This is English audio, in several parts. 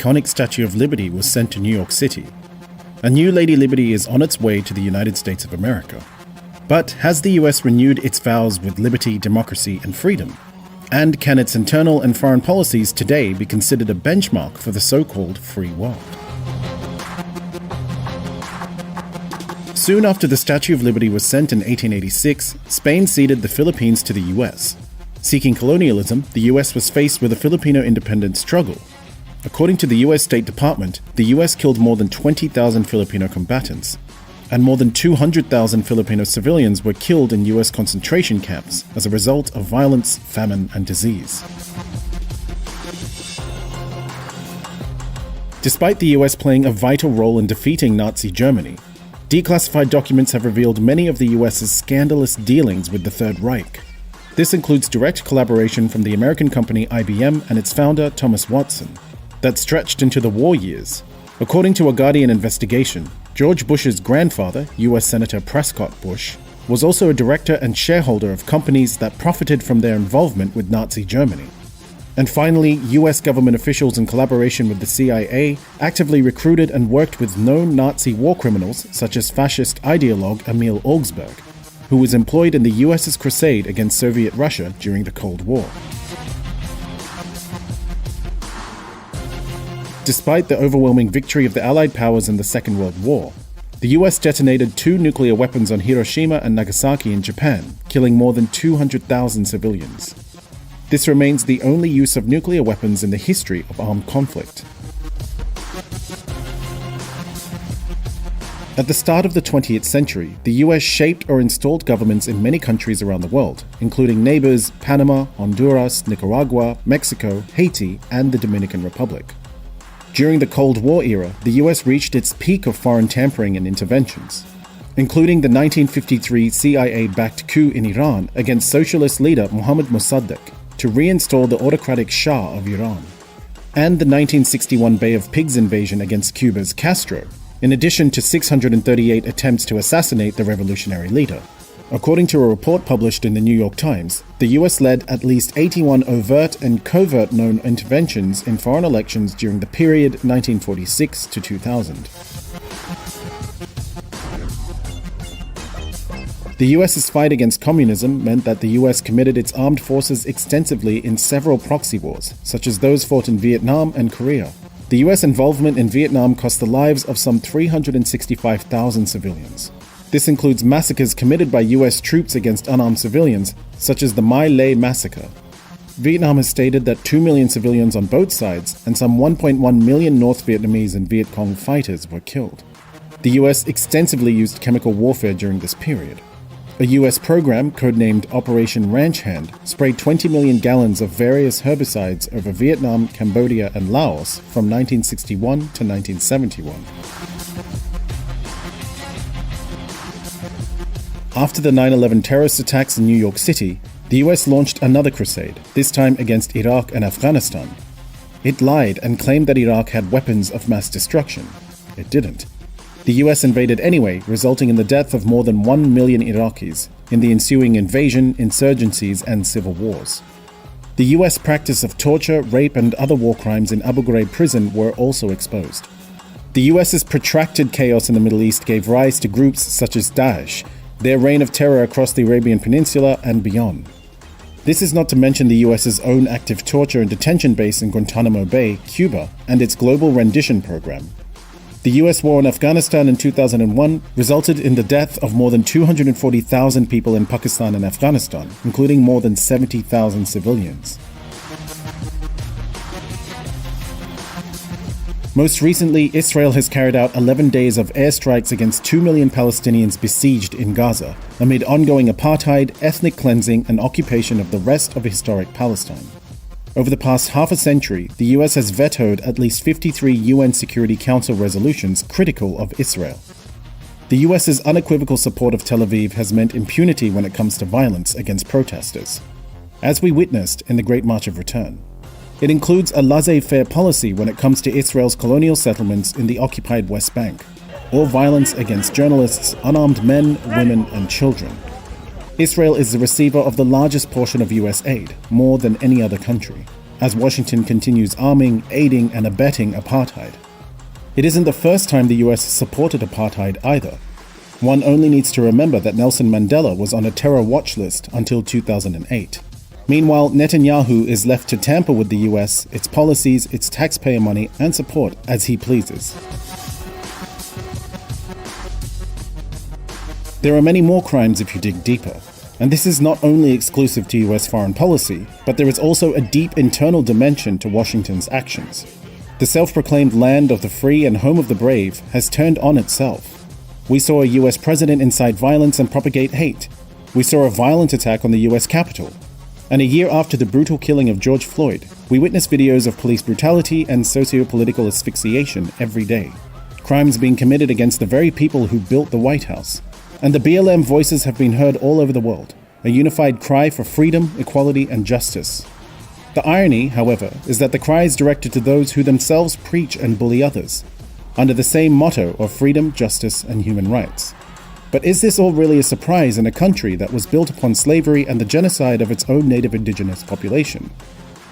iconic Statue of Liberty was sent to New York City. A new Lady Liberty is on its way to the United States of America. But has the US renewed its vows with liberty, democracy, and freedom? And can its internal and foreign policies today be considered a benchmark for the so-called free world? Soon after the Statue of Liberty was sent in 1886, Spain ceded the Philippines to the US. Seeking colonialism, the US was faced with a Filipino independence struggle. According to the US State Department, the US killed more than 20,000 Filipino combatants, and more than 200,000 Filipino civilians were killed in US concentration camps as a result of violence, famine, and disease. Despite the US playing a vital role in defeating Nazi Germany, declassified documents have revealed many of the US's scandalous dealings with the Third Reich. This includes direct collaboration from the American company IBM and its founder, Thomas Watson, that stretched into the war years. According to a Guardian investigation, George Bush's grandfather, US Senator Prescott Bush, was also a director and shareholder of companies that profited from their involvement with Nazi Germany. And finally, US government officials in collaboration with the CIA actively recruited and worked with known Nazi war criminals such as fascist ideologue Emil Augsburg, who was employed in the US's crusade against Soviet Russia during the Cold War. Despite the overwhelming victory of the Allied powers in the Second World War, the US detonated 2 nuclear weapons on Hiroshima and Nagasaki in Japan, killing more than 200,000 civilians. This remains the only use of nuclear weapons in the history of armed conflict. At the start of the 20th century, the US shaped or installed governments in many countries around the world, including neighbors Panama, Honduras, Nicaragua, Mexico, Haiti, and the Dominican Republic. During the Cold War era, the US reached its peak of foreign tampering and interventions, including the 1953 CIA-backed coup in Iran against socialist leader Mohammad Mossadegh to reinstall the autocratic Shah of Iran, and the 1961 Bay of Pigs invasion against Cuba's Castro, in addition to 638 attempts to assassinate the revolutionary leader. According to a report published in the New York Times, the US led at least 81 overt and covert known interventions in foreign elections during the period 1946 to 2000. The US's fight against communism meant that the US committed its armed forces extensively in several proxy wars, such as those fought in Vietnam and Korea. The US involvement in Vietnam cost the lives of some 365,000 civilians. This includes massacres committed by US troops against unarmed civilians, such as the My Lai massacre. Vietnam has stated that 2 million civilians on both sides and some 1.1 million North Vietnamese and Viet Cong fighters were killed. The US extensively used chemical warfare during this period. A US program, codenamed Operation Ranch Hand, sprayed 20 million gallons of various herbicides over Vietnam, Cambodia, and Laos from 1961 to 1971. After the 9/11 terrorist attacks in New York City, the US launched another crusade, this time against Iraq and Afghanistan. It lied and claimed that Iraq had weapons of mass destruction. It didn't. The US invaded anyway, resulting in the death of more than 1 million Iraqis in the ensuing invasion, insurgencies, and civil wars. The US practice of torture, rape, and other war crimes in Abu Ghraib prison were also exposed. The US's protracted chaos in the Middle East gave rise to groups such as Daesh, their reign of terror across the Arabian Peninsula and beyond. This is not to mention the US's own active torture and detention base in Guantanamo Bay, Cuba, and its global rendition program. The US war in Afghanistan in 2001 resulted in the death of more than 240,000 people in Pakistan and Afghanistan, including more than 70,000 civilians. Most recently, Israel has carried out 11 days of airstrikes against 2 million Palestinians besieged in Gaza, amid ongoing apartheid, ethnic cleansing, and occupation of the rest of historic Palestine. Over the past half a century, the US has vetoed at least 53 UN Security Council resolutions critical of Israel. The US's unequivocal support of Tel Aviv has meant impunity when it comes to violence against protesters, as we witnessed in the Great March of Return. It includes a laissez-faire policy when it comes to Israel's colonial settlements in the occupied West Bank, or violence against journalists, unarmed men, women, and children. Israel is the receiver of the largest portion of US aid, more than any other country. as Washington continues arming, aiding, and abetting apartheid. It isn't the first time the US supported apartheid either. One only needs to remember that Nelson Mandela was on a terror watch list until 2008. Meanwhile, Netanyahu is left to tamper with the US, its policies, its taxpayer money, and support as he pleases. There are many more crimes if you dig deeper. And this is not only exclusive to US foreign policy, but there is also a deep internal dimension to Washington's actions. The self-proclaimed land of the free and home of the brave has turned on itself. We saw a US president incite violence and propagate hate. We saw a violent attack on the US Capitol. And a year after the brutal killing of George Floyd, we witnessed videos of police brutality and socio-political asphyxiation every day. Crimes being committed against the very people who built the White House. And the BLM voices have been heard all over the world, a unified cry for freedom, equality, and justice. The irony, however, is that the cry is directed to those who themselves preach and bully others, under the same motto of freedom, justice, and human rights. But is this all really a surprise in a country that was built upon slavery and the genocide of its own native indigenous population?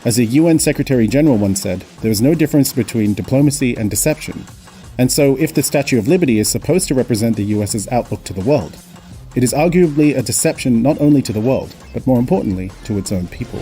As a UN Secretary General once said, there is no difference between diplomacy and deception. And so, if the Statue of Liberty is supposed to represent the US's outlook to the world, it is arguably a deception not only to the world, but more importantly, to its own people.